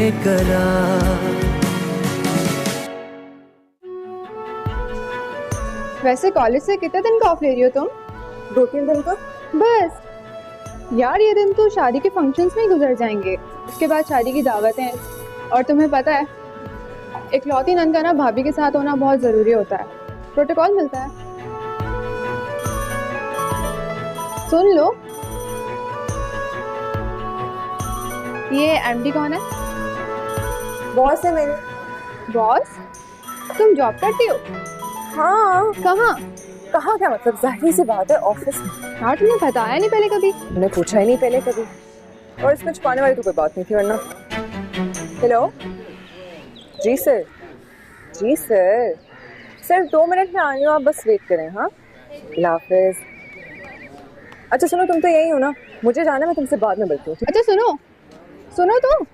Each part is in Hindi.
बेकरार। वैसे कॉलेज से कितने दिन का ऑफ ले रही हो तुम? 2-3 दिन का बस यार, ये दिन तो शादी के फंक्शंस में ही गुजर जाएंगे। उसके बाद शादी की दावतें, और तुम्हें पता है इकलौती नंद का ना भाभी के साथ होना बहुत जरूरी होता है, प्रोटोकॉल मिलता है। सुन लो, ये एमडी कौन है? बॉस है मेरे। बॉस? तुम जॉब करती हो? हाँ। कहाँ? कहाँ क्या मतलब, जाहिर सी बात है ऑफिस में। यार तुमने बताया नहीं पहले कभी। मैंने पूछा ही नहीं पहले कभी, और इसमें छुपाने वाली तो कोई बात नहीं थी वरना। हेलो जी सर। जी सर, सर 2 मिनट में आ रही हूँ, आप बस वेट करें। हाँ अल्लाह हाफिज। अच्छा सुनो, तुम तो यही हो ना, मुझे जाना, मैं तुमसे बाद में मिलती हूँ। अच्छा सुनो, सुनो तो।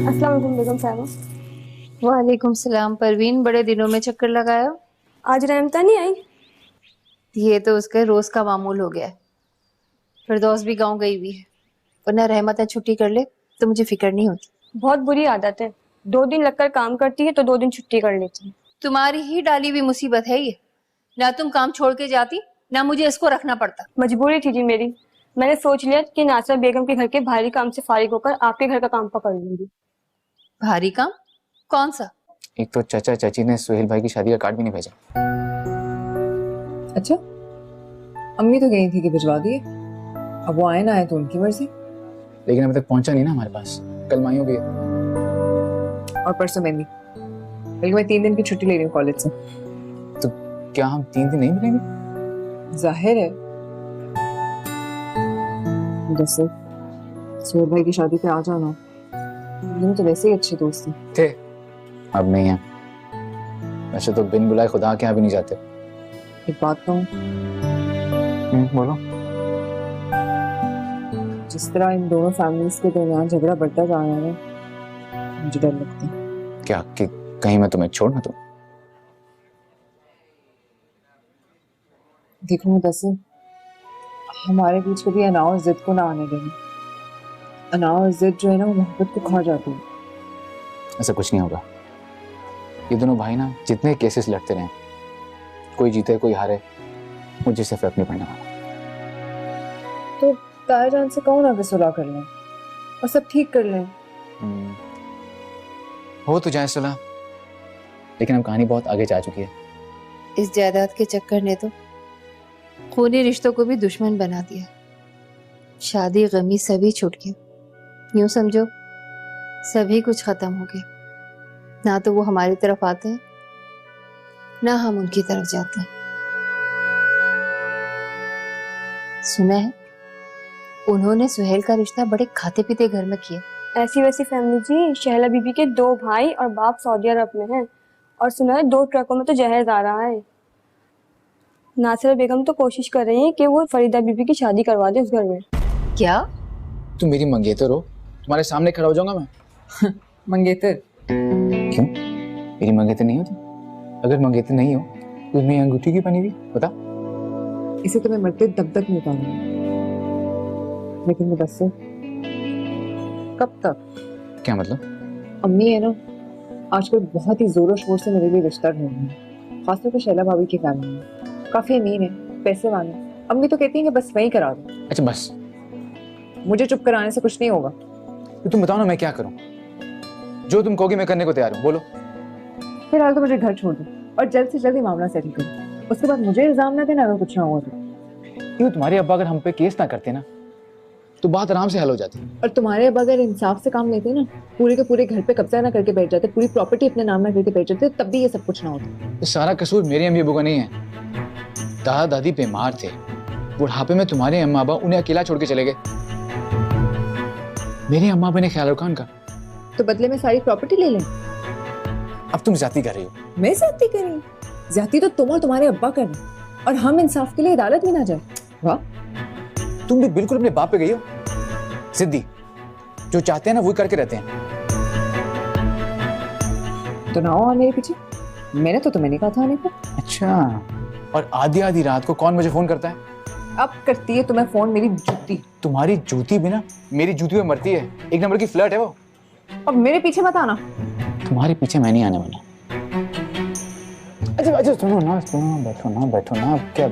अस्सलाम वालेकुम बेगम साहबा। वालेकुम सलाम परवीन, बड़े दिनों में चक्कर लगाया। आज रहमता नहीं आई? ये तो उसका रोज का मामूल हो गया है। फिरदौस भी गांव गई हुई है, वरना रहमत छुट्टी कर ले तो मुझे फिक्र नहीं होती। बहुत बुरी आदत है, 2 दिन लगकर काम करती है तो 2 दिन छुट्टी कर लेती है। तुम्हारी ही डाली हुई मुसीबत है ये, ना तुम काम छोड़ के जाती ना मुझे इसको रखना पड़ता। मजबूरी थी जी मेरी, मैंने सोच लिया कि नासिरा बेगम के घर के भारी काम से फारिग होकर आपके घर का काम पकड़ लूंगी। भारी काम? कौन सा? एक तो चाचा चाची ने सुहेल भाई की शादी का कार्ड भी नहीं भेजा। अच्छा, अम्मी तो गई थी कि भिजवा दिए, अब वो आए ना आए तो उनकी मर्जी। लेकिन अभी तक पहुंचा नहीं ना हमारे पास। कल माइयों भी है और परसों मेहंदी, बल्कि मैं 3 दिन की छुट्टी ले रही हूँ कॉलेज से। तो क्या हम 3 दिन नहीं मिलेंगे? जाहिर है, जैसे सुहेल भाई की शादी पे आ जाना, हम तो वैसे ही अच्छे दोस्त थे, अब नहीं है। वैसे तो बिन बुलाए खुदा के यहाँ भी नहीं जाते। एक बात कहूँ, बोलो। जिस तरह इन दोनों फैमिलीज के दरमियान झगड़ा बढ़ता जा रहा है, मुझे डर लगता है। क्या कि कहीं मैं तुम्हें छोड़ ना दूं? देखो मुदस्सिर, हमारे बीच कभी अनाव और जिद को ना आने देना। अनाव और जिद जो है ना, वो मोहब्बत को खा जाती है। ऐसा कुछ नहीं होगा। ये दोनों भाई ना जितने केसेस लड़ते रहे, कोई जीते कोई हारे, मुझे से फर्क नहीं पड़ने वाला। तो ताया जान से कहो ना कि सुलह कर लें और सब ठीक कर लें। हो तो जाए सुलह, लेकिन अब कहानी बहुत आगे जा चुकी है। इस जायदाद के चक्कर ने तो खूनी रिश्तों को भी दुश्मन बना दिया। शादी गमी सभी छूट गए, यूं समझो सभी कुछ खत्म हो गया। ना तो वो हमारी तरफ आते हैं ना हम उनकी तरफ जाते हैं। सुना है उन्होंने सुहेल का रिश्ता बड़े खाते पीते घर में किया। ऐसी वैसी फैमिली जी, शहला बीबी के 2 भाई और बाप सऊदी अरब में हैं, और सुना है 2 ट्रकों में तो जहेज आ रहा है। नासिरा बेगम तो कोशिश कर रही है कि वो फरीदा बीबी की शादी करवा दे उस घर में। क्या? तुम मेरी मंगेतर हो, तुम्हारे सामने खड़ा हो जाऊंगा मैं। मंगेतर? क्यों? मेरी मंगेतर नहीं हो तुम? अगर मंगेतर नहीं हो तो मेरी अंगूठी क्यों पहनी हुई बता? इसे तुम्हें मरते दब तक नहीं उतारूंगा। लेकिन मुदस्सिर, कब तक? क्या मतलब? अम्मी है ना, आजकल बहुत ही जोरों शोर से मेरे लिए रिश्ता ढूंढ रही है, खासतौर पर शैला भाभी की फैमिली में। काफी अमीर है, पैसे वाले। अम्मी तो कहती है कि बस वही करा दो। अच्छा बस, मुझे चुप कराने से कुछ नहीं होगा। तो तुम बताओ ना मैं क्या करूं? जो तुम कहोगे मैं करने को तैयार हूं, बोलो। फिलहाल तो मुझे घर छोड़ दो और जल्द से जल्द ही मामला सेटल करो। उसके बाद मुझे इल्जाम ना देना अगर कुछ ना हुआ तो। क्यों? तुम्हारे अब्बा अगर हम पे केस ना करते ना तो बात आराम से हल हो जाती। और तुम्हारे अब अगर इंसाफ से काम लेते ना, पूरे के पूरे घर पे कब्जा ना करके बैठ जाते, पूरी प्रॉपर्टी अपने नाम में करके बैठ जाते, तब भी ये सब कुछ ना होता। ये सारा कसूर मेरे अम्मी अब्बू का नहीं है। दादा दादी बीमार थे, बुढ़ापे में तुम्हारे अम्मा अब्बा उन्हें अकेला छोड़ के चले गए। मेरे अम्मा अब्बा ने ख्याल रखा उनका, तो बदले में सारी प्रॉपर्टी ले लें। अब तुम ज्यादती कर रही हो। मैं ज्यादती कर रही हूँ? ज्यादती तो तुम और तुम्हारे अब्बा कर रहे, और हम इंसाफ के लिए अदालत में ना जाए। वाह, तुम भी बिल्कुल अपने बाप पे गई हो। सिद्धि, जो चाहते हैं ना वही करके रहते हैं। तो ना आओ मेरे पीछे, मैंने तो तुम्हें नहीं कहा था आने को। अच्छा, और आधी आधी रात को कौन मुझे फोन करता है? अब करती है तुम्हें फोन मेरी जूती। तुम्हारी जूती भी ना मेरी जूती में मरती है। एक नंबर की फ्लर्ट है वो। अब मेरे पीछे मत आना। तुम्हारे पीछे मैं नहीं आने वाला। अच्छा अच्छा, सुनो ना, बैठो ना। क्या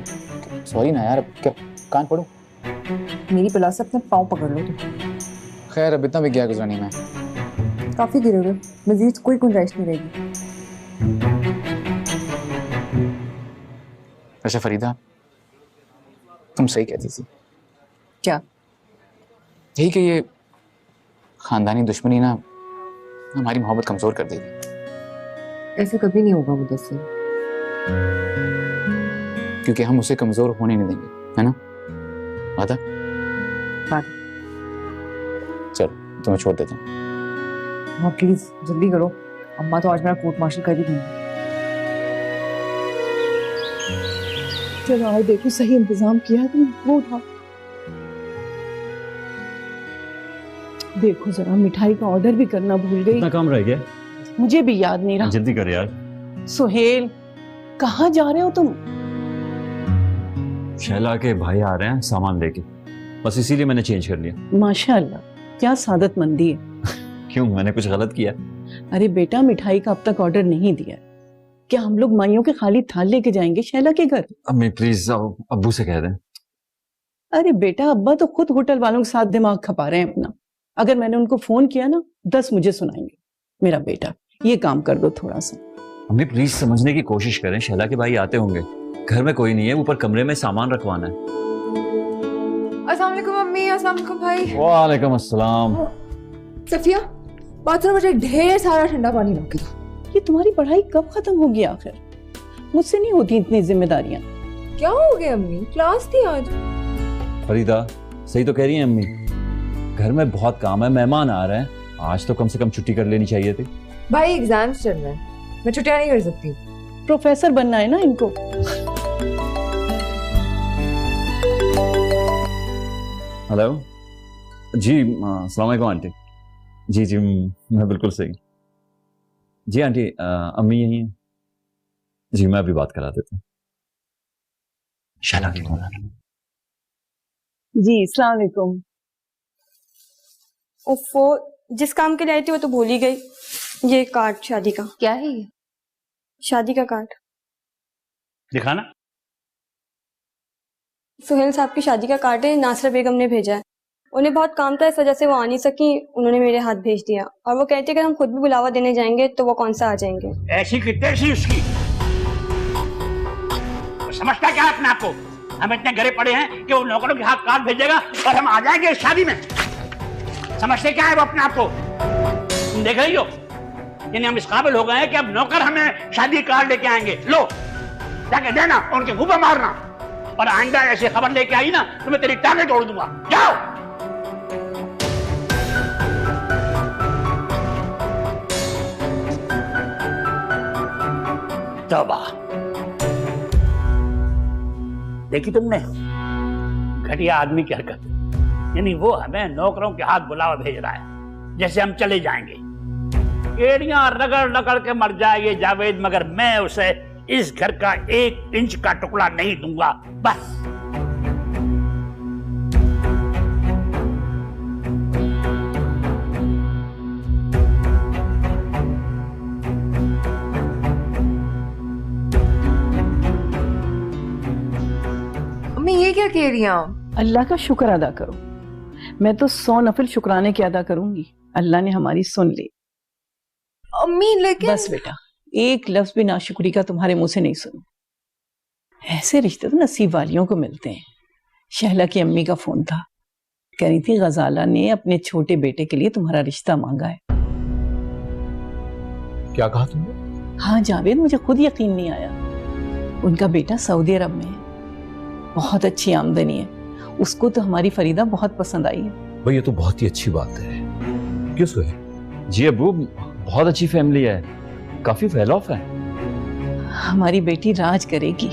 सॉरी ना यार, क्या कान पड़ू? मेरी पिला से अपने पाँव पकड़ लो तुम। खैर अब इतना भी क्या गुजरा नहीं मैं। काफी देर हो गई, मजीद कोई गुंजाइश नहीं रहेगी। अच्छा फरीदा, तुम सही कहती थी। क्या? यही कि ये खानदानी दुश्मनी ना हमारी मोहब्बत कमजोर कर देगी। ऐसे कभी नहीं होगा मुदस्सिर। क्योंकि हम उसे कमजोर होने नहीं देंगे, है ना? वादा? बात। चलो तुम्हें छोड़ देता हूँ। हाँ प्लीज जल्दी करो, अम्मा तो आज मेरा कोर्ट मार्शल कर ही देंगी। चलो आज देखो सही इंतजाम किया है तुमने, वो उठा देखो जरा, मिठाई का ऑर्डर भी करना भूल गई। इतना काम रह गया, मुझे भी याद नहीं रहा। जल्दी कर यार। सुहेल, कहाँ जा रहे हो तुम? शैला के भाई आ रहे हैं सामान लेके, बस इसीलिए मैंने चेंज कर लिया। माशाअल्लाह, क्या सादतमंदी है। क्यों, मैंने कुछ गलत किया? अरे बेटा, मिठाई का अब तक ऑर्डर नहीं दिया। क्या हम लोग माइयों के खाली थाल लेके जाएंगे शैला के घर? अम्मी प्लीज अब्बू से कह दें। अरे बेटा, अब्बा तो खुद होटल वालों के साथ दिमाग खपा रहे हैं अपना। अगर मैंने उनको फोन किया ना, 10 मुझे सुनाएंगे। मेरा बेटा, ये काम कर दो थोड़ा सा। अम्मी प्लीज समझने की कोशिश करें, शैला के भाई आते होंगे, घर में कोई नहीं है, ऊपर कमरे में सामान रखवाना है। अस्सलाम वालेकुम अम्मी, अस्सलाम वालेकुम भाई। वालेकुम अस्सलाम। सफिया, बाथरूम में मुझे ढेर सारा ठंडा पानी ला के दो। ये तुम्हारी पढ़ाई कब खत्म होगी आखिर? मुझसे नहीं होती इतनी जिम्मेदारियां। क्या हो गया अम्मी, क्लास थी आज। फरीदा सही तो कह रही हैं अम्मी, घर में बहुत काम है, मेहमान आ रहे हैं, आज तो कम से कम छुट्टी कर लेनी चाहिए थी। भाई एग्जाम्स चल रहे हैं, मैं छुट्टियां नहीं कर सकती। प्रोफेसर बनना है ना इनको। हेलो जी, अस्सलाम वालेकुम आंटी। जी जी, मैं बिल्कुल सही। जी आंटी, अम्मी यही है जी, मैं अभी बात करा देता हूँ। शैला की कॉल आ रही है। जी अस्सलाम वालेकुम। उफ़ो, जिस काम के लिए आई थी वो तो भूल ही गई। ये कार्ड शादी का। क्या है ये? शादी का कार्ड। दिखाना। सुहेल साहब की शादी का कार्ड है, नासरा बेगम ने भेजा है। उन्हें बहुत काम था, इस वजह से वो आ नहीं सकी, उन्होंने मेरे हाथ भेज दिया। और वो कहते हैं कि हम खुद भी बुलावा देने जाएंगे तो वो कौन सा आ जाएंगे। ऐसी की तैसी उसकी। तो समझता क्या है अपने आप को? हम इतने गरे पड़े हैं कि वो नौकरों के हाथ कार्ड भेजेगा और हम आ जाएंगे इस शादी में। समझते क्या है वो अपने आप को? तुम देख रही हो, यानी हम इस काबिल हो गए हैं कि अब नौकर हमें शादी कार्ड लेके आएंगे। लो जाके देना और उनके मुंह पे मारना, और आइंदा ऐसी खबर लेके आई ना तो मैं तेरी टांगें तोड़ दूंगा। जाओ। तौबा, देखी तुमने घटिया आदमी की हरकत, यानी वो हमें नौकरों के हाथ बुलावा भेज रहा है जैसे हम चले जाएंगे। एड़ियां रगड़ रगड़ के मर जाए ये जावेद, मगर मैं उसे इस घर का 1 इंच का टुकड़ा नहीं दूंगा। बस अम्मी ये क्या कह रही हैं? अल्लाह का शुक्र अदा करो। मैं तो 100 नफिल शुक्राने के अदा करूंगी। अल्लाह ने हमारी सुन ली। अम्मी लेकिन बस बेटा, एक लफ्ज भी नाशुक्री का तुम्हारे मुंह से नहीं सुनूं। ऐसे रिश्ते तो नसीब वालियों को मिलते हैं। शहला की अम्मी का फोन था, कह रही थी गजाला ने अपने छोटे बेटे के लिए तुम्हारा रिश्ता मांगा है। क्या कहा तुमने? हाँ जावेद, मुझे खुद यकीन नहीं आया। उनका बेटा सऊदी अरब में है, बहुत अच्छी आमदनी है। उसको तो हमारी फरीदा बहुत पसंद आई है। भाई ये तो बहुत ही अच्छी बात है। क्यों सोहे? जी अब्बू, बहुत अच्छी फैमिली है, काफी वेल ऑफ है। हमारी बेटी राज करेगी।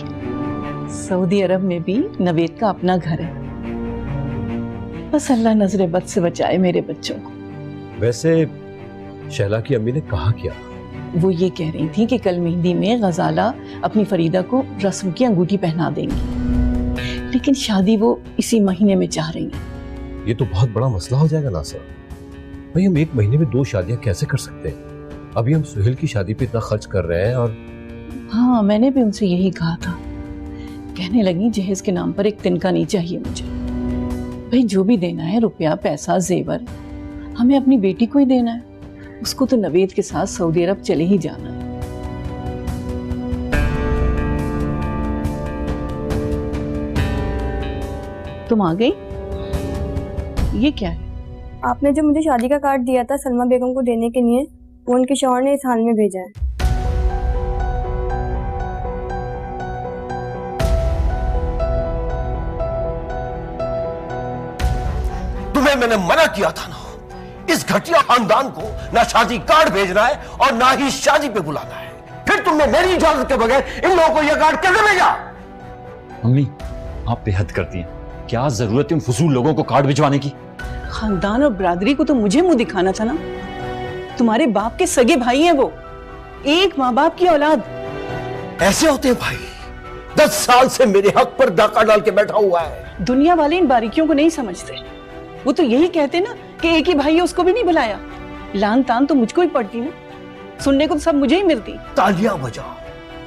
सऊदी अरब में भी नवेद का अपना घर है। बस अल्लाह नजरे बद से बचाए मेरे बच्चों को। वैसे शैला की अम्मी ने कहा क्या? वो ये कह रही थी कि कल मेहंदी में गजाला अपनी फरीदा को रस्म की अंगूठी पहना देंगी, लेकिन शादी वो इसी महीने में चाह रही हैं। ये तो बहुत बड़ा मसला हो जाएगा नासिर। भाई हम एक महीने में 2 शादियां कैसे कर सकते हैं? अभी हम सुहेल की शादी पे इतना खर्च कर रहे हैं। और हाँ, मैंने भी उनसे यही कहा था। कहने लगी जहेज के नाम पर एक तिनका नहीं चाहिए मुझे। भाई जो भी देना है, रुपया पैसा जेवर, हमें अपनी बेटी को ही देना है। उसको तो नवेद के साथ सऊदी अरब चले ही जाना है। तुम आ गई? ये क्या है? आपने जो मुझे शादी का कार्ड दिया था सलमा बेगम को देने के लिए, वो उनके शौहर ने इस हाल में भेजा है। तुम्हें मैंने मना किया था ना, इस घटिया खानदान को ना शादी कार्ड भेजना है और ना ही शादी पे बुलाना है। फिर तुमने मेरी इजाजत के बगैर इन लोगों को यह कार्ड कैसे भेजा? मम्मी, आप बेहद करती हैं। क्या जरूरत है उन फजूल लोगों को कार्ड भिजवाने की? खानदान और बरादरी को तो मुझे मुंह दिखाना था ना। तुम्हारे बाप के सगे भाई हैं वो, एक माँ बाप की औलाद। ऐसे होते हैं भाई। 10 साल से मेरे हक पर डाका डाल के बैठा हुआ है। दुनिया वाले इन बारीकियों को नहीं समझते। वो तो यही कहते ना कि एक ही भाई है, उसको भी नहीं बुलाया। लान तान तो मुझको ही पड़ती ना, सुनने को तो सब मुझे ही मिलती। तालियां बजाओ,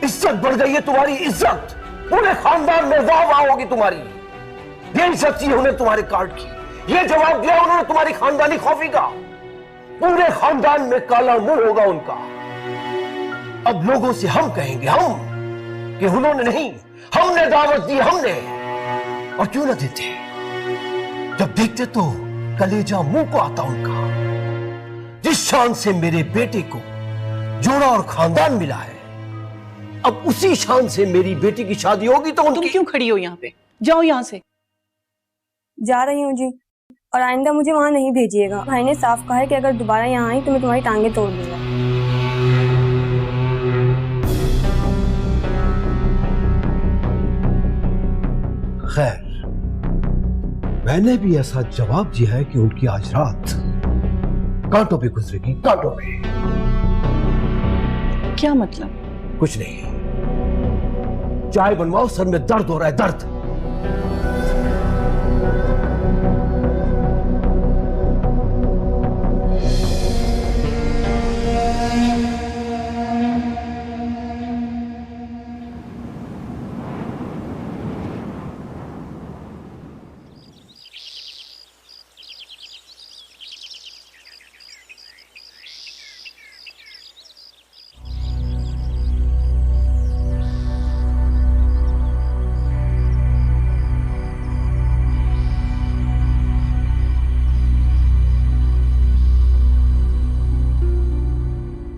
इज्जत बढ़ गई है तुम्हारी इज्जत। पूरे खानदान में वाह वाह होगी तुम्हारी। ये इज्जत थी उन्हें तुम्हारे कार्ड की, ये जवाब दिया उन्होंने तुम्हारी खानदानी खौफी का। पूरे खानदान में काला मुंह होगा उनका। अब लोगों से हम कहेंगे हम कि उन्होंने नहीं, हमने दावत दी, हमने। और क्यों ना देते? जब देखते तो कलेजा मुंह को आता उनका। जिस शान से मेरे बेटे को जोड़ा और खानदान मिला है, अब उसी शान से मेरी बेटी की शादी होगी तो तुम क्यों खड़ी हो यहाँ पे? जाओ यहाँ से। जा रही हूँ जी, और आइंदा मुझे वहाँ नहीं भेजिएगा। भाई ने साफ कहा है कि अगर दोबारा यहाँ आई तो मैं तुम्हारी टांगे तोड़ दूंगा। खैर, मैंने भी ऐसा जवाब दिया है कि उनकी आज रात कांटों पे गुजरेगी, कांटों पे। क्या मतलब? कुछ नहीं, चाय बनवाओ, सर में दर्द हो रहा है, दर्द।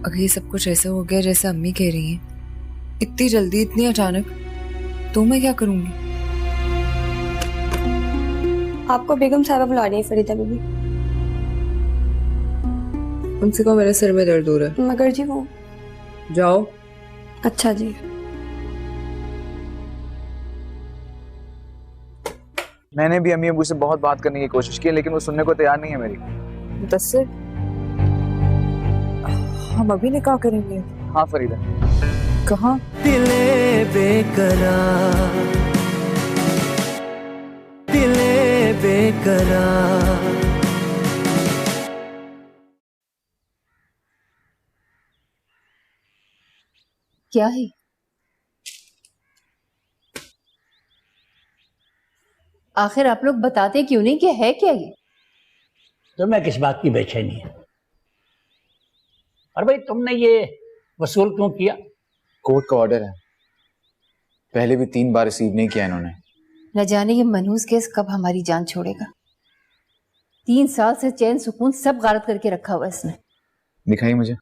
अगर ये सब कुछ ऐसा हो गया जैसा अम्मी कह रही हैं, इतनी जल्दी, इतनी अचानक, तो मैं क्या करूंगी? आपको बेगम साहबा बुला रही है फरीदा बीबी। उनसे कहो मेरे सिर में दर्द हो रहा है। मगर जी वो। जाओ। अच्छा जी। मैंने भी अम्मी अबू से बहुत बात करने की कोशिश की, लेकिन वो सुनने को तैयार नहीं है मेरी। मुदस्सिर, हम अभी निकाह करेंगे। हाँ फरीदा। कहाँ? दिले बेकरार, दिले बेकरार। क्या है? आखिर आप लोग बताते क्यों नहीं कि है क्या ये? तुम्हें किस बात की बेचैनी है? और भाई तुमने ये वसूल क्यों किया? कोर्ट का ऑर्डर है, पहले भी 3 बार रिसीव नहीं किया इन्होंने। न जाने ये मनहूस केस कब हमारी जान छोड़ेगा। 3 साल से चैन सुकून सब गारत करके रखा हुआ इसने। दिखाइए मुझे।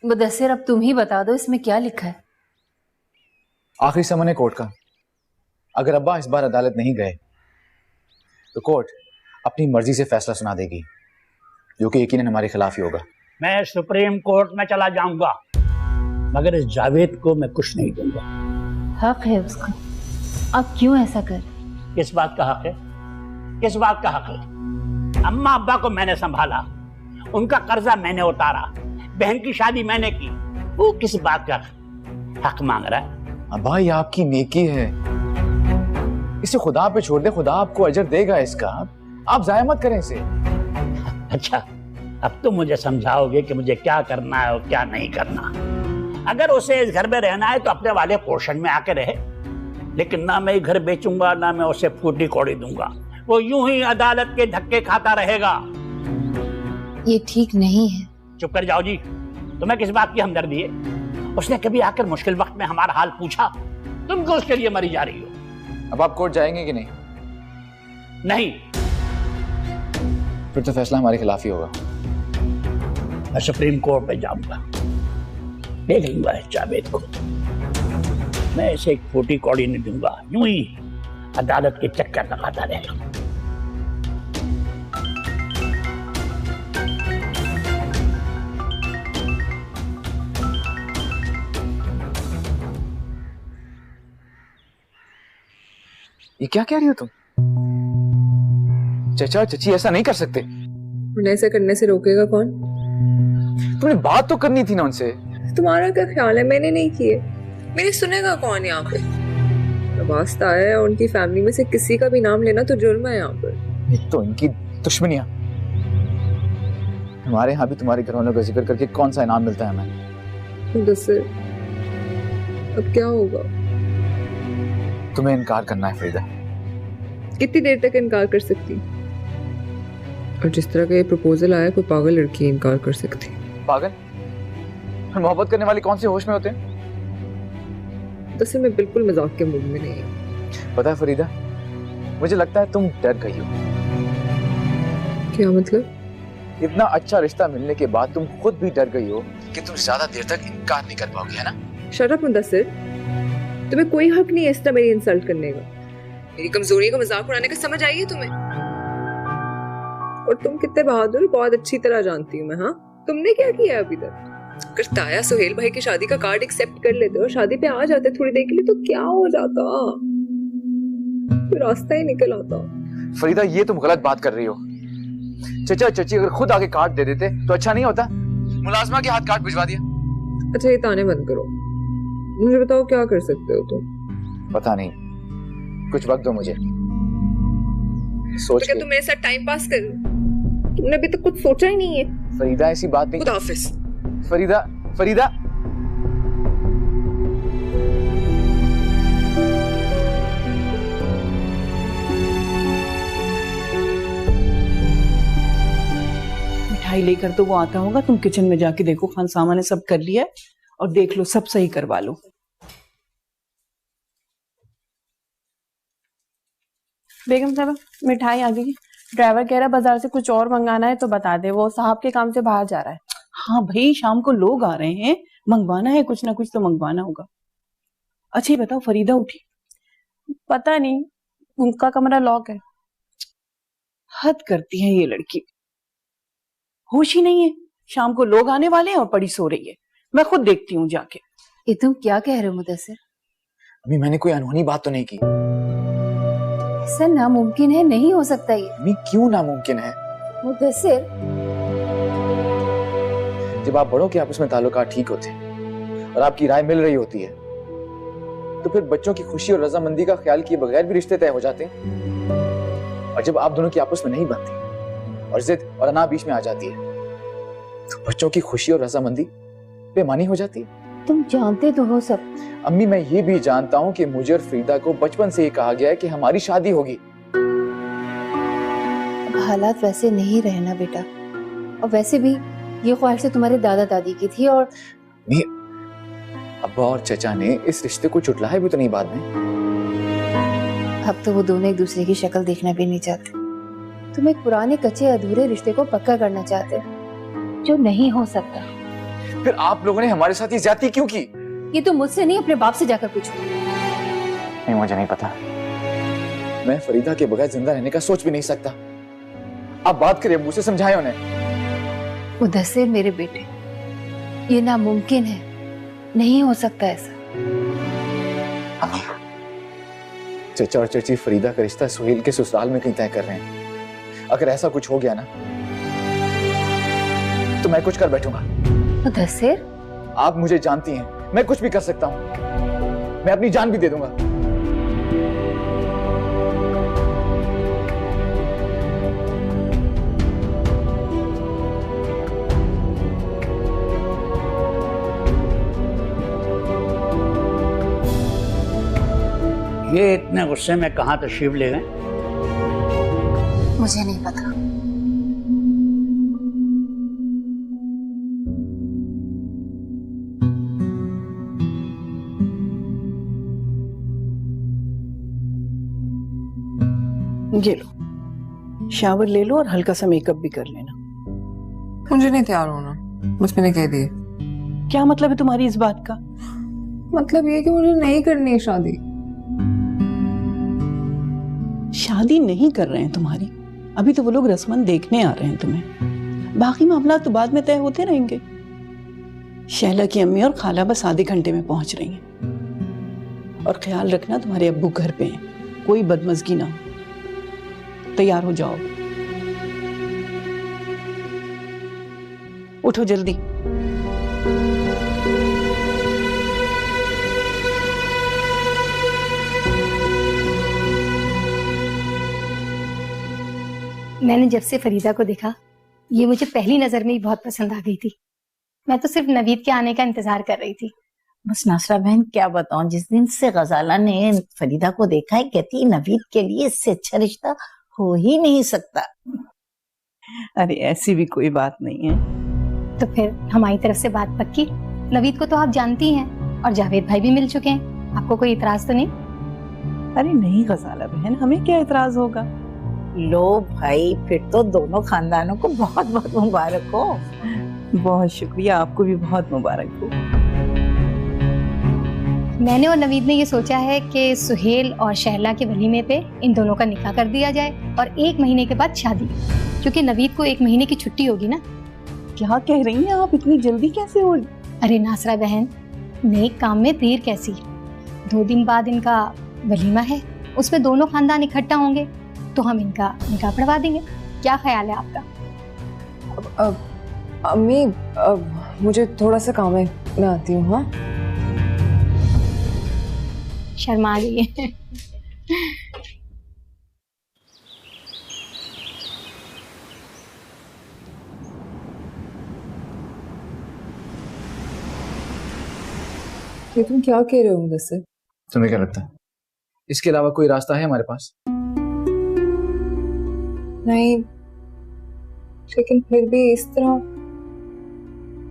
मुदस्सिर, अब तुम ही बता दो इसमें क्या लिखा है। आखिरी समन है कोर्ट का। अगर अब्बा इस बार अदालत नहीं गए तो कोर्ट अपनी मर्जी से फैसला सुना देगी, जो कि यकीनन हमारे खिलाफ ही होगा। मैं सुप्रीम कोर्ट में चला जाऊंगा। मगर इस जावेद को मैं कुछ नहीं दूंगा। हक है उसका, अब क्यों ऐसा कर? किस बात का हक है? किस बात का हक है? अम्मा अब्बा को मैंने संभाला, उनका कर्जा मैंने उतारा, बहन की शादी मैंने की, वो किस बात का हक मांग रहा है? अब्बा ये आपकी नेकी है, इसे खुदा पे छोड़ दे, खुदा आपको अजर देगा इसका, आप जाया मत करें इसे। अच्छा, अब तो मुझे समझाओगे कि मुझे क्या करना है और क्या नहीं करना। अगर उसे इस घर में रहना है तो अपने वाले पोर्शन में आके रहे, लेकिन ना मैं घर बेचूंगा ना मैं उसे फूटी कौड़ी दूंगा। वो यूं ही अदालत के धक्के खाता रहेगा। ये ठीक नहीं है। चुप कर जाओ जी, तुम्हें किस बात की हमदर्दी है? उसने कभी आकर मुश्किल वक्त में हमारा हाल पूछा? तुम क्यों उसके लिए मरी जा रही हो? अब आप कोर्ट जाएंगे कि नहीं? नहीं। फिर तो फैसला हमारे खिलाफ ही होगा। मैं सुप्रीम कोर्ट में जाऊंगा, देख लूंगा इस जावेद को। मैं इसे एक फूटी कौड़ी नहीं दूंगा, यूं ही अदालत के चक्कर लगाता रहेगा। ये क्या कह रही हो तुम? चचा चची ऐसा नहीं कर सकते। उन्हें ऐसा करने से रोकेगा कौन? तुमने बात तो करनी थी ना उनसे। तुम्हारा क्या ख्याल है? मैंने नहीं किए, मेरे सुनेगा कौन यहाँ पे? वास्ता है और उनकी फैमिली में से किसी का भी नाम लेना तो जुर्म है यहाँ पर। एक तो इनकी दुश्मनियां, हमारे यहाँ भी तुम्हारे घर वालों का जिक्र करके कौन सा इनाम मिलता है हमें? मुदस्सिर, अब क्या होगा? तुम्हें इनकार करना है फरीदा। कितनी देर तक इनकार कर सकती? और जिस तरह का ये प्रपोजल आया, कोई पागल लड़की इनकार कर सकती? पागल? और मोहब्बत करने वाले कौन से होश में होते हैं? तो मैं बिल्कुल मजाक के मूड में नहीं हूँ। पता है फरीदा, मुझे लगता है तुम डर गई हो। क्या मतलब? इतना अच्छा रिश्ता मिलने के बाद तुम खुद भी डर गई हो कि तुम ज्यादा देर तक इनकार नहीं कर पाओगी, है ना? शट अप मुदस्सिर, तुम्हें कोई हक नहीं है इस तरह मेरी इंसल्ट करने का। मेरी कमजोरी का मजाक उड़ाने का समझ आई है तुम्हें? और तुम कितने बहादुर, बहुत अच्छी तरह जानती हूँ मैं। हाँ, तुमने क्या किया अभी तक? अगर ताया सुहेल भाई की शादी का कार्ड एक्सेप्ट कर लेते और शादी पे आ जाते थोड़ी देर के लिए, तो क्या हो जाता? तो रास्ता ही निकल आता। फरीदा, ये तुम गलत बात कर रही हो। चचा चची अगर खुद आगे कार्ड दे देते तो अच्छा नहीं होता? मुलाजमा के हाथ कार्ड भिजवा दिया। अच्छा, ये ताने बंद करो, मुझे बताओ क्या कर सकते हो तुम? पता नहीं, कुछ वक्त दो मुझे सोच। तो क्या तुम मेरे साथ टाइम पास कर रहे हो? तुमने अभी तक कुछ सोचा ही नहीं है। फरीदा, ऐसी बात नहीं। खुदा हाफिज। फरीदा, फरीदा। मिठाई लेकर तो वो आता होगा, तुम किचन में जाके देखो खान सामा ने सब कर लिया है, और देख लो सब सही करवा लो। बेगम साहब, मिठाई आ गई। ड्राइवर कह रहा है बाजार से कुछ और मंगाना है तो बता दे, वो साहब के काम से बाहर जा रहा है। हाँ भाई, शाम को लोग आ रहे हैं, मंगवाना है, कुछ ना कुछ तो मंगवाना होगा। अच्छा ये बताओ, फरीदा उठी? पता नहीं, उनका कमरा लॉक है। हद करती है ये लड़की, होश ही नहीं है। शाम को लोग आने वाले हैं और पड़ी सो रही है। मैं खुद देखती हूँ जाके। ये तुम क्या कह रहे हो मुदस्सिर? अभी मैंने कोई अनहोनी बात तो नहीं की। ऐसा नामुमकिन है, नहीं हो सकता ये। अभी क्यों नामुमकिन है? मुदस्सिर, जब आप बड़ों के आपस में ताल्लुकात ठीक होते और आपकी राय मिल रही होती है, तो फिर बच्चों की खुशी और रजामंदी का ख्याल किए बगैर भी रिश्ते तय हो जाते हैं। और जब आप दोनों की आपस में नहीं बनती और जिद और अना बीच में आ जाती है, तो बच्चों की खुशी और रजामंदी बेमानी हो जाती है। तुम जानते तो हो सब। अम्मी, मैं ये भी जानता हूँ कि मुझे और फरीदा को बचपन से ही कहा गया है कि हमारी शादी होगी। अब हालात वैसे नहीं रहना बेटा, और वैसे भी ये ख्वाहिश तुम्हारे दादा दादी की थी। और अब्बा और चचा ने इस रिश्ते को चुटलाया भी तो नहीं बाद में। अब तो वो दोनों एक दूसरे की शक्ल देखना भी नहीं चाहते। तुम एक पुराने कच्चे अधूरे रिश्ते को पक्का करना चाहते हो, जो नहीं हो सकता। फिर आप लोगों ने हमारे साथ ये ज्यादती क्यों की? ये तो मुझसे नहीं, अपने बाप से जाकर पूछो। नहीं, मुझे नहीं पता। मैं फरीदा के बगैर जिंदा रहने का सोच भी नहीं सकता। आप बात करिए, अब्बू से समझाएं उन्हें। मुदस्सिर मेरे बेटे, ये नामुमकिन है। नहीं हो सकता ऐसा। चचा और चची फरीदा का रिश्ता सुहेल के ससुराल में कहीं तय कर रहे हैं। अगर ऐसा कुछ हो गया ना तो मैं कुछ कर बैठूंगा। मुदस्सिर, आप मुझे जानती हैं, मैं कुछ भी कर सकता हूं। मैं अपनी जान भी दे दूंगा। ये इतने गुस्से में कहाँ तशरीफ ले गए? मुझे नहीं पता। ये लो, शावर ले लो और हल्का सा मेकअप भी कर लेना। मुझे नहीं तैयार होना, बस मैंने कह दिया। क्या मतलब है तुम्हारी इस बात का? मतलब ये कि मुझे नहीं करनी है शादी। शादी नहीं कर रहे हैं तुम्हारी? अभी तो वो लोग रस्मन देखने आ रहे हैं तुम्हें। बाकी मामला तो बाद में तय होते रहेंगे। शैला की अम्मी और खाला बस आधे घंटे में पहुंच रही हैं। और ख्याल रखना तुम्हारे अब्बू घर पे हैं, कोई बदमजगी ना हो। तैयार हो जाओ, उठो जल्दी। मैंने जब से फरीदा को देखा, ये मुझे पहली नजर में ही बहुत पसंद आ गई थी। मैं तो सिर्फ नवीद के आने का इंतजार कर रही थी। बस नासरा बहन क्या बताऊं, जिस दिन से गजाला ने फरीदा को देखा है, कहती नवीद के लिए इससे अच्छा रिश्ता हो ही नहीं सकता। अरे ऐसी भी कोई बात नहीं है। तो फिर हमारी तरफ से बात पक्की। नवीद को तो आप जानती हैं और जावेद भाई भी मिल चुके हैं। आपको कोई इतराज तो नहीं? अरे नहीं गजाला बहन, हमें क्या इतराज होगा। लो भाई, फिर तो दोनों खानदानों को बहुत बहुत मुबारक हो। बहुत शुक्रिया, आपको भी बहुत मुबारक हो। मैंने और नवीद ने ये सोचा है कि सुहेल और शहला के वलीमे पे इन दोनों का निकाह कर दिया जाए और 1 महीने के बाद शादी, क्योंकि नवीद को 1 महीने की छुट्टी होगी ना। क्या कह रही हैं आप, इतनी जल्दी कैसे हो? अरे नासरा बहन, नेक काम में देर कैसी। 2 दिन बाद इनका वलीमा है, उसमें दोनों खानदान इकट्ठा होंगे, तो हम इनका निकाह पढ़वा देंगे। क्या ख्याल है आपका? अम्मी, मुझे थोड़ा सा काम है, मैं आती हूँ। हाँ, शर्मा गई है। ये तुम क्या कह रहे हो मुझसे? तुम्हें क्या लगता है इसके अलावा कोई रास्ता है हमारे पास? नहीं, लेकिन फिर भी इस तरह।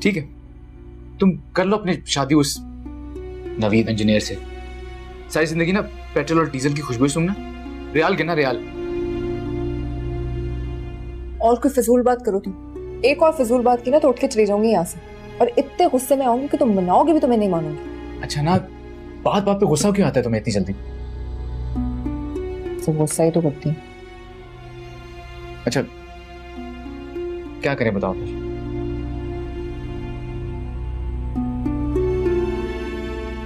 ठीक है, तुम कर लो अपनी शादी उस नवीद इंजीनियर से। सारी जिंदगी ना पेट्रोल और डीजल की खुशबू सूंघना, रियाल गिना रियाल। और कोई फिजूल बात करो तुम। एक और फिजूल बात की ना तो उठ के चली जाऊंगी यहाँ से, और इतने गुस्से में आऊंगी कि तुम मनाओगे भी तो मैं नहीं मानूंगी। अच्छा ना, बात बात पे गुस्सा क्यों आता है तुम्हें इतनी जल्दी? तो गुस्सा ही तो करती है। अच्छा क्या करें बताओ फिर?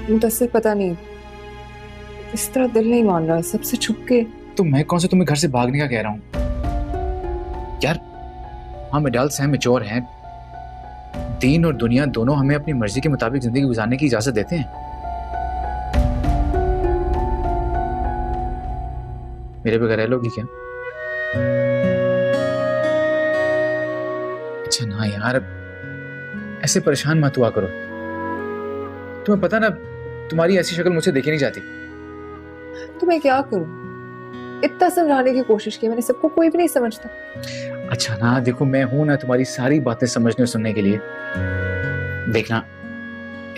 मुदस्सिर, पता नहीं इस तरह दिल नहीं मान रहा, सबसे छुप के। तो मैं कौन सा तुम्हें घर से भागने का कह रहा हूँ यार। हम एडल्ट्स हैं, मैच्योर हैं। दीन और दुनिया दोनों हमें अपनी मर्जी के मुताबिक जिंदगी गुजारने की इजाजत देते हैं। मेरे बगैर रह लोगी क्या? अच्छा ना यार, ऐसे परेशान मत हुआ करो। तुम्हें पता ना, तुम्हारी ऐसी शक्ल मुझसे देखी नहीं जाती। तो मैं क्या करूं? इतना समझाने की कोशिश की मैंने, सबको कोई भी नहीं समझता। अच्छा ना देखो, मैं हूं ना तुम्हारी सारी बातें समझने और सुनने के लिए। देखना,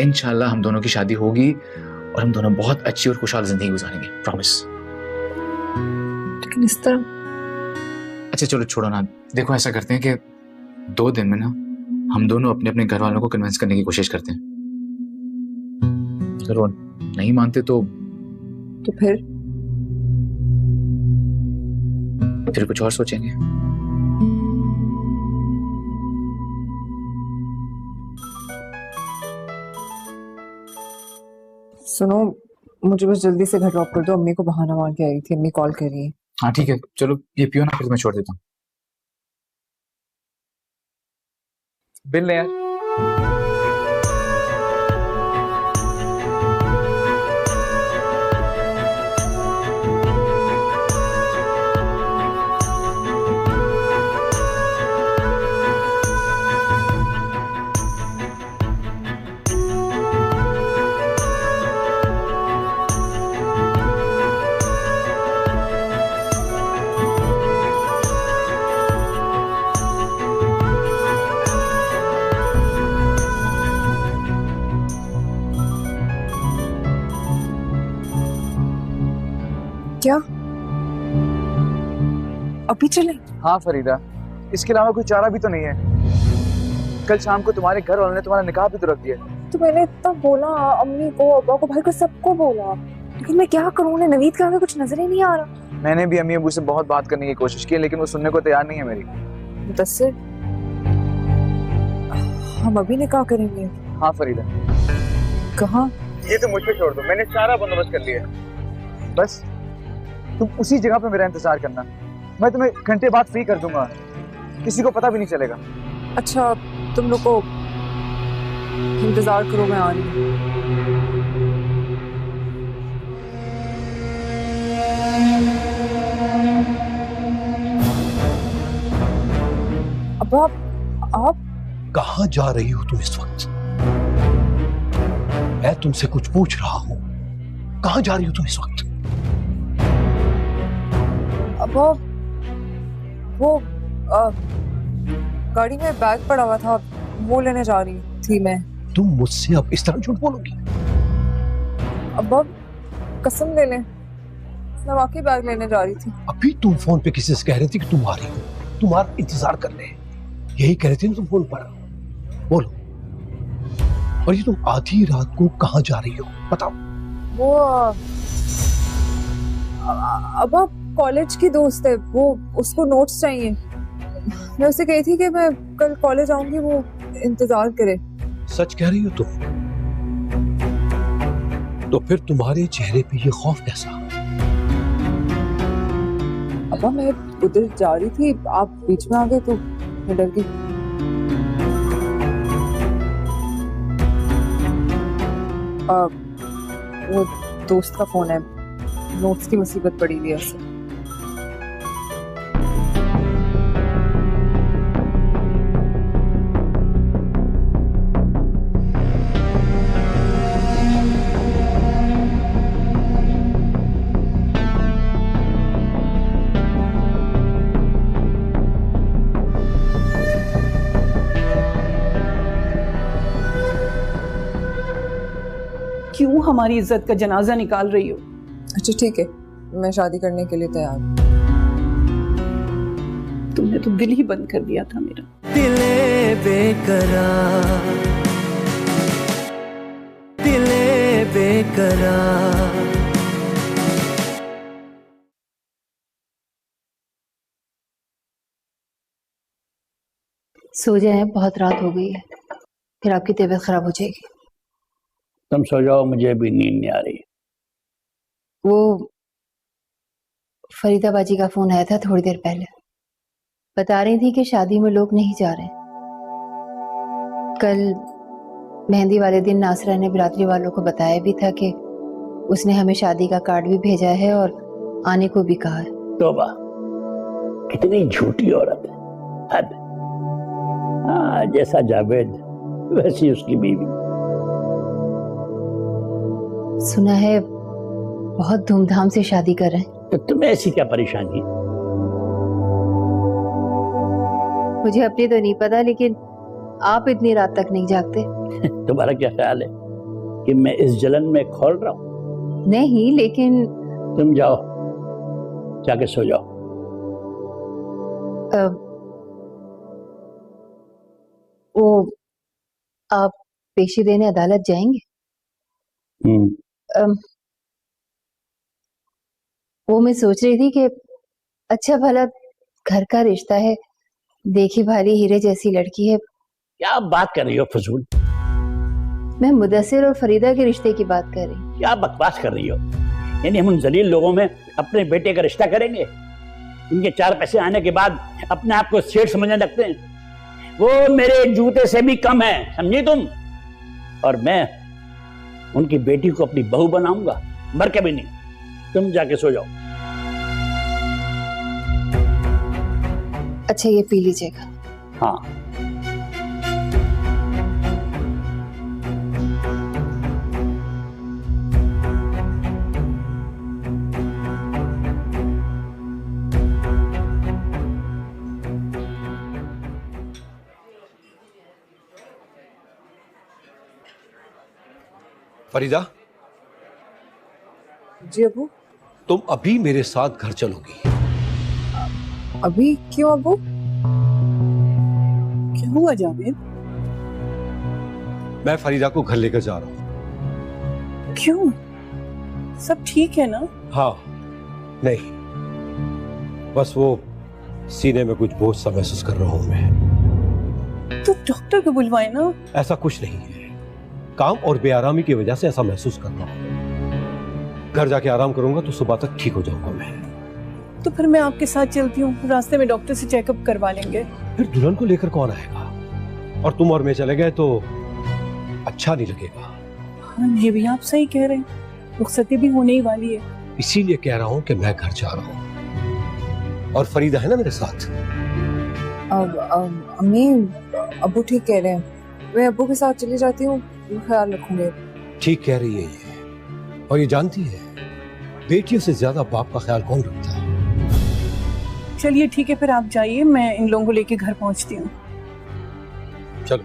इंशाल्लाह हम दोनों की शादी होगी और हम दोनों बहुत अच्छी और खुशहाल जिंदगी गुजारेंगे, प्रॉमिस। लेकिन इस तरह। अच्छा चलो छोड़ो ना, देखो ऐसा करते हैं कि 2 दिन में ना हम दोनों अपने अपने घर वालों को कन्विंस करने की कोशिश करते हैं। अगर वो नहीं मानते तो फिर कुछ और सोचेंगे। सुनो, मुझे बस जल्दी से घर ड्रॉप कर दो, अम्मी को बहाना मार के आई थी, अम्मी कॉल कर रही है। हाँ ठीक है, चलो ये पियो ना, फिर मैं छोड़ देता हूँ। बिल ले आए। क्या अभी चले? हाँ फरीदा, इसके अलावा कोई चारा भी तो नहीं है। कल शाम को तुम्हारे घर वालों ने तुम्हारा निकाह भी तो रख दिया। तो मैंने इतना बोला अम्मी को, अब्बा को, भाई को, सबको बोला, लेकिन मैं क्या करूँ? उन्हें नवीद के आगे कुछ नजर ही नहीं आ रहा। मैंने भी अम्मी अबू से बहुत बात करने की कोशिश की, लेकिन वो सुनने को तैयार नहीं है मेरी। मुदस्सिर, हम अभी निकाह करेंगे? हाँ फरीदा। कहाँ? ये तो मुझ पे छोड़ दो, मैंने सारा बंदोबस्त कर लिया। बस तुम उसी जगह पे मेरा इंतजार करना, मैं तुम्हें घंटे बाद फ्री कर दूंगा, किसी को पता भी नहीं चलेगा। अच्छा तुम लोग को इंतजार करो, मैं आ रही हूँ। अब आप कहाँ जा रही हो तुम इस वक्त? मैं तुमसे कुछ पूछ रहा हूँ, कहाँ जा रही हो तुम इस वक्त? अब वो गाड़ी में बैग पड़ा हुआ था, वो लेने जा रही थी मैं। तुम मुझसे अब इस तरह झूठ बोलोगी? अब कसम ले लें, मैं वाकई बैग लेने जा रही थी। अभी तुम फोन पे किसी से कह रही थी कि तुम आ रही हो, तुम्हारा इंतजार कर रहे हैं, यही कह रही थी ना तुम फोन पर? बोलो। और ये तुम आधी रात को कहाँ जा रही हो, बताओ। वो अब कॉलेज की दोस्त है, वो उसको नोट्स चाहिए। मैं उसे कही थी कि मैं कल कॉलेज आऊंगी, वो इंतजार करे। सच कह रही हो तुम? तो फिर तुम्हारे चेहरे पे ये खौफ कैसा? अब मैं उधर जा रही थी, आप बीच में आ गए तो मैं डर गई। वो दोस्त का फोन है, नोट्स की मुसीबत पड़ी हुई है उसे। क्यों हमारी इज्जत का जनाजा निकाल रही हो? अच्छा ठीक है, मैं शादी करने के लिए तैयार हूँ। तुमने तो दिल ही बंद कर दिया था मेरा। दिले बेकरार, दिले बेकरार। सो जाए, बहुत रात हो गई है, फिर आपकी तबीयत खराब हो जाएगी। तुम सो जाओ, मुझे भी नींद नहीं आ रही। वो फरीदा बाजी का फोन आया था थोड़ी देर पहले, बता रही थी कि शादी में लोग नहीं जा रहे। कल मेहंदी वाले दिन नासरा ने बिरादरी वालों को बताया भी था कि उसने हमें शादी का कार्ड भी भेजा है और आने को भी कहा है। तौबा, कितनी झूठी औरत है, हद। हाँ, जैसा जावेद वैसी उसकी बीवी। सुना है बहुत धूमधाम से शादी कर रहे हैं। तो तुम्हें ऐसी क्या परेशानी? मुझे अपनी तो नहीं पता, लेकिन आप इतनी रात तक नहीं जागते। तुम्हारा क्या ख्याल है कि मैं इस जलन में खोल रहा हूँ? नहीं, लेकिन तुम जाओ, जाके सो जाओ। वो आप पेशी देने अदालत जाएंगे? वो मैं सोच रही थी कि अच्छा भला घर का रिश्ता है, देखी भाली हीरे जैसी लड़की है। क्या बात कर रही हो फजूल? मैं मुदस्सिर और फरीदा के रिश्ते की बात कर रही हूँ। क्या बकवास कर रही हो? यानी हम उन जलील लोगों में अपने बेटे का रिश्ता करेंगे? इनके 4 पैसे आने के बाद अपने आप को सेठ समझने लगते हैं। वो मेरे जूते से भी कम है, समझी तुम? और मैं उनकी बेटी को अपनी बहू बनाऊंगा, मर के भी नहीं। तुम जाके सो जाओ। अच्छा, ये पी लीजिएगा। हाँ। फरीदा, जी अबू। तुम अभी मेरे साथ घर चलोगी। अभी क्यों अबू? क्या हुआ जावेद? मैं फरीदा को घर लेकर जा रहा हूँ। क्यों? सब ठीक है ना? हाँ, नहीं, बस वो सीने में कुछ बोझ सा महसूस कर रहा हूं मैं। तो डॉक्टर को बुलवाए ना। ऐसा कुछ नहीं है, काम और बेआरामी की वजह से ऐसा महसूस कर रहा हूं। घर जाके आराम करूंगा तो सुबह तक ठीक हो जाऊंगा मैं। तो फिर मैं आपके साथ चलती हूँ, रास्ते में डॉक्टर से चेकअप करवा लेंगे। फिर दुल्हन को लेकर कौन आएगा? और तुम और मैं चले गए तो अच्छा नहीं लगेगा। हाँ, ये भी आप सही कह रहे हैं, रुखसती भी होने ही वाली है। इसीलिए कह रहा हूँ कि मैं घर जा रहा हूँ, और फरीदा है ना मेरे साथ। अम्मी, अबू ठीक कह रहे हैं, मैं अबू के साथ चली जाती हूँ, ख्याल रखूंगे। ठीक कह रही है ये, और ये जानती है बेटियों से ज्यादा बाप का ख्याल कौन रखता है। चलिए ठीक है, फिर आप जाइए, मैं इन लोगों को लेके घर पहुंचती हूँ। चलो।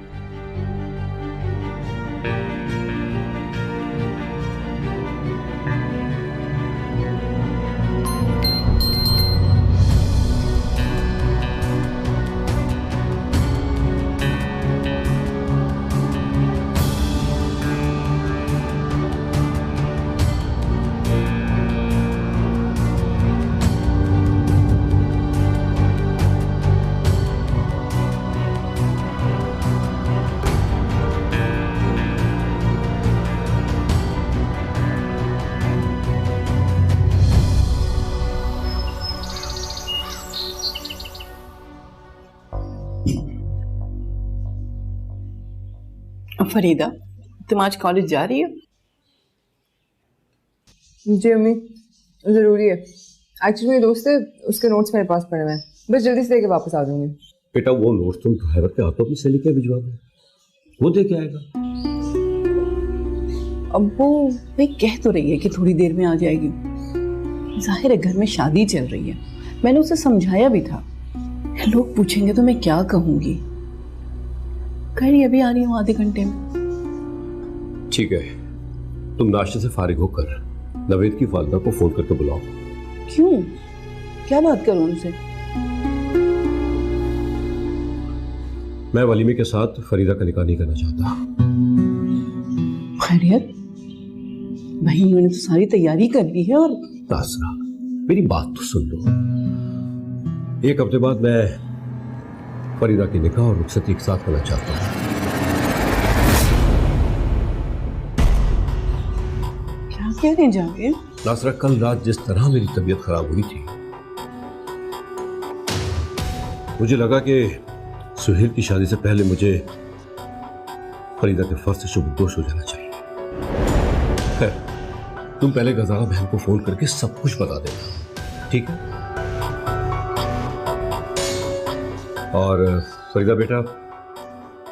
फरीदा, तुम आज कॉलेज जा रही हो? जी अम्मी, जरूरी है। एक्चुअली मेरे दोस्त है, उसके नोट्स मेरे पास पड़े हुए हैं, बस जल्दी से लेके वापस आ जाऊंगी। बेटा, वो नोट्स तुम ड्राइवर के हाथों में से लेके भिजवा दो, वो दे के आएगा। अब वो भाई कह तो रही है कि थोड़ी देर में आ जाएगी। जाहिर है घर में शादी चल रही है, मैंने उसे समझाया भी था। लोग पूछेंगे तो मैं क्या कहूंगी। कह रही अभी आ रही हूँ आधे घंटे में। ठीक है, तुम नाश्ते से फारिग होकर नवेद की वालिदा को फोन करके बुलाओ। क्यों? क्या बात करूं उनसे? मैं वलीमे के साथ फरीदा का निकाह नहीं करना चाहता। खैरियत? भाई मैंने तो सारी तैयारी कर ली है। और नासरा, मेरी बात तो सुन लो। 1 हफ्ते बाद मैं फरीदा की निकाह और रुखसती एक साथ करना चाहता हूँ। क्या कह रहे हैं जावेद? नासरा, कल रात जिस तरह मेरी तबीयत खराब हुई थी, मुझे लगा कि सुहेल की शादी से पहले मुझे फरीदा के फर्ज से शुभदोष हो जाना चाहिए। खैर, तुम पहले गजारा बहन को फोन करके सब कुछ बता देना, ठीक है? और फरीदा बेटा,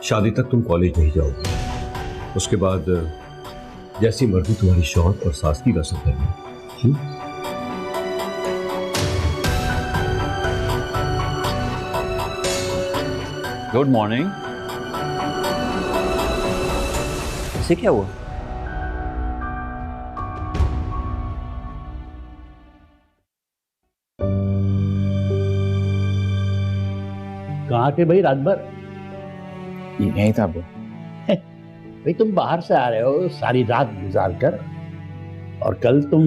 शादी तक तुम कॉलेज नहीं जाओगी। उसके बाद जैसी मर्जी तुम्हारी शौहर और सास की रस्म करनी। Good morning. इसे क्या हुआ? कहाँ थे भाई रात भर? यही था अबू। भाई तुम बाहर से आ रहे हो सारी रात गुजार कर, और कल तुम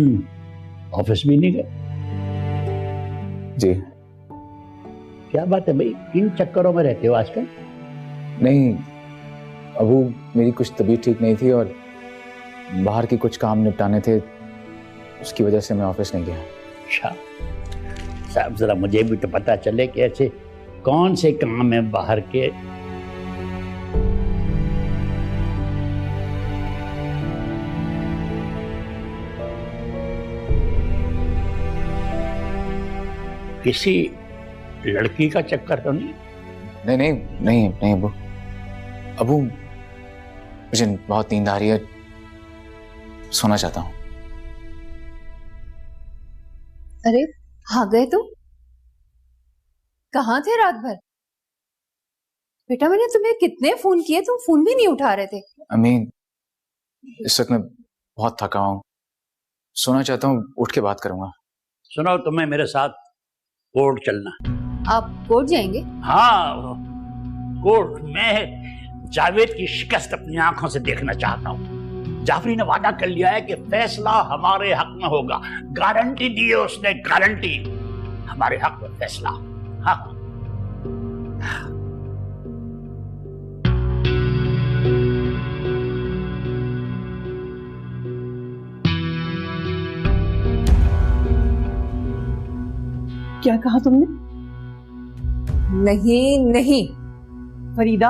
ऑफिस भी नहीं गए? जी। क्या बात है भाई, किन चक्करों में रहते हो आजकल? नहीं, अबू, मेरी कुछ तबीयत ठीक नहीं थी और बाहर की कुछ काम निपटाने थे, उसकी वजह से मैं ऑफिस नहीं गया। अच्छा साहब, जरा मुझे भी तो पता चले कि ऐसे कौन से काम है बाहर के। किसी लड़की का चक्कर तो नहीं? नहीं नहीं नहीं नहीं अबू। अबू, मुझे बहुत नींद आ रही है, सोना चाहता हूँ। अरे आ गए तुम? कहाँ थे रात भर? बेटा मैंने तुम्हें कितने फोन किए, तुम फोन भी नहीं उठा रहे थे। अम्मी, इस वक्त मैं बहुत थका हूँ, सोना चाहता हूँ, उठ के बात करूंगा। सुनो, तुम्हें मेरे साथ कोर्ट चलना। आप कोर्ट जाएंगे? हाँ कोर्ट। मैं जावेद की शिकस्त अपनी आंखों से देखना चाहता हूँ। जाफरी ने वादा कर लिया है कि फैसला हमारे हक में होगा। गारंटी दी है उसने, गारंटी, हमारे हक में फैसला। हाँ क्या कहा तुमने? नहीं नहीं फरीदा,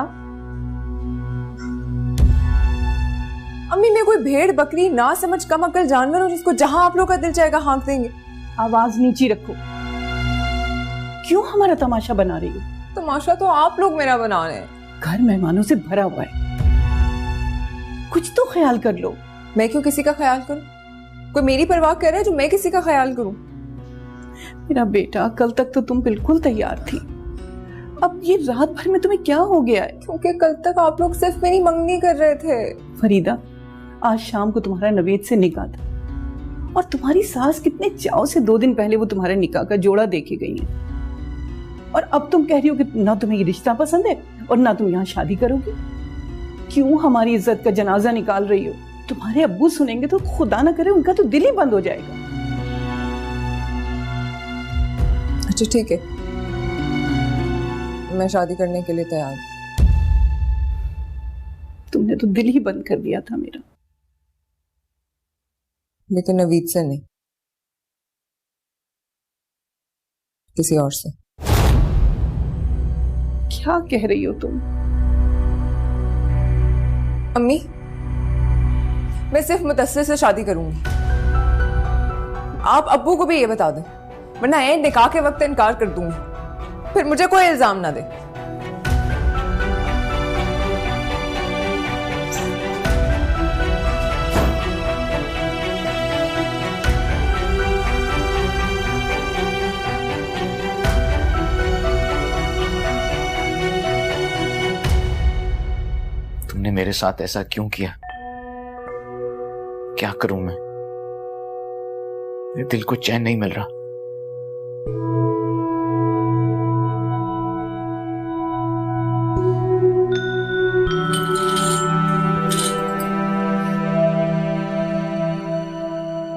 अम्मी, मैं कोई भेड़ बकरी ना समझ कम अकल जानवर हूँ जिसको जहां आप लोग का दिल चाहेगा हाँक देंगे। आवाज नीची रखो। क्यों हमारा तमाशा बना रही हो? तमाशा तो आप लोग मेरा बना रहे हैं। घर मेहमानों से भरा हुआ है, कुछ तो ख्याल कर लो। मैं क्यों किसी का ख्याल करूं? कोई मेरी परवाह कर रहा है जो मैं किसी का ख्याल करूं? मेरा बेटा, कल तक तो तुम बिल्कुल तैयार थी, अब ये रात भर में तुम्हें क्या हो गया है? क्योंकि कल तक आप लोग सिर्फ मेरी मंगनी कर रहे थे। फरीदा, आज शाम को तुम्हारा नवेद से निकाह था और तुम्हारी सास कितने चाव से 2 दिन पहले वो तुम्हारे निकाह का जोड़ा देके गई है, और अब तुम कह रही हो कि ना तुम्हें ये रिश्ता पसंद है और ना तुम यहाँ शादी करोगी। क्यों हमारी इज्जत का जनाजा निकाल रही हो? तुम्हारे अब्बू सुनेंगे तो खुदा ना करे उनका तो दिल ही बंद हो जाएगा। अच्छा ठीक है, मैं शादी करने के लिए तैयार। तुमने तो दिल ही बंद कर दिया था मेरा। लेकिन नवीद से नहीं, किसी और से। क्या कह रही हो तुम? अम्मी, मैं सिर्फ मुदस्सिर से शादी करूंगी। आप अब्बू को भी ये बता दें, वरना निकाह के वक्त इनकार कर दूंगी, फिर मुझे कोई इल्जाम ना दे। तुमने मेरे साथ ऐसा क्यों किया? क्या करूं मैं? मेरे दिल को चैन नहीं मिल रहा।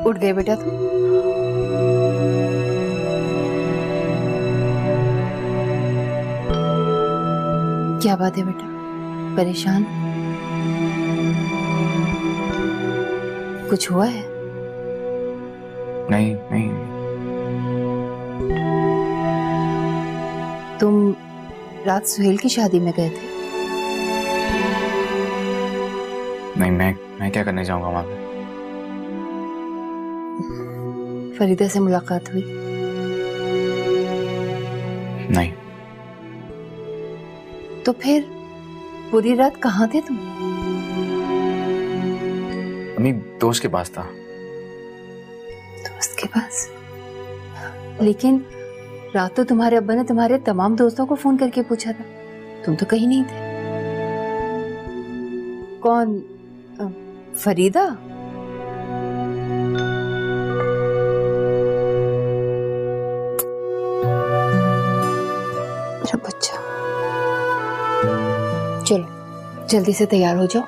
उठ गए बेटा तुम? क्या बात है बेटा, परेशान? कुछ हुआ है? नहीं नहीं। तुम रात सुहेल की शादी में गए थे? नहीं, मैं क्या करने जाऊंगा वहां पे? फरीदा से मुलाकात हुई? नहीं। तो फिर पूरी रात कहाँ थे तुम? अम्मी, दोस्त के पास था। दोस्त के पास? लेकिन रात तो तुम्हारे अब्बा ने तुम्हारे तमाम दोस्तों को फोन करके पूछा था, तुम तो कहीं नहीं थे। कौन? फरीदा? मेरा बच्चा। चलो जल्दी से तैयार हो जाओ,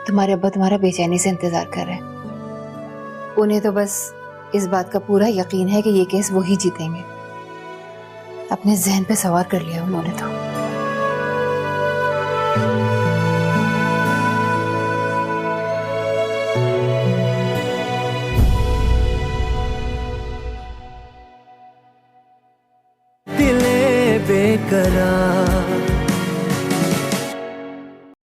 तुम्हारे अब्बा तुम्हारा बेचैनी से इंतजार कर रहे हैं। उन्हें तो बस इस बात का पूरा यकीन है कि ये केस वो ही जीतेंगे। अपने जहन पे सवार कर लिया उन्होंने तो। बेकरार।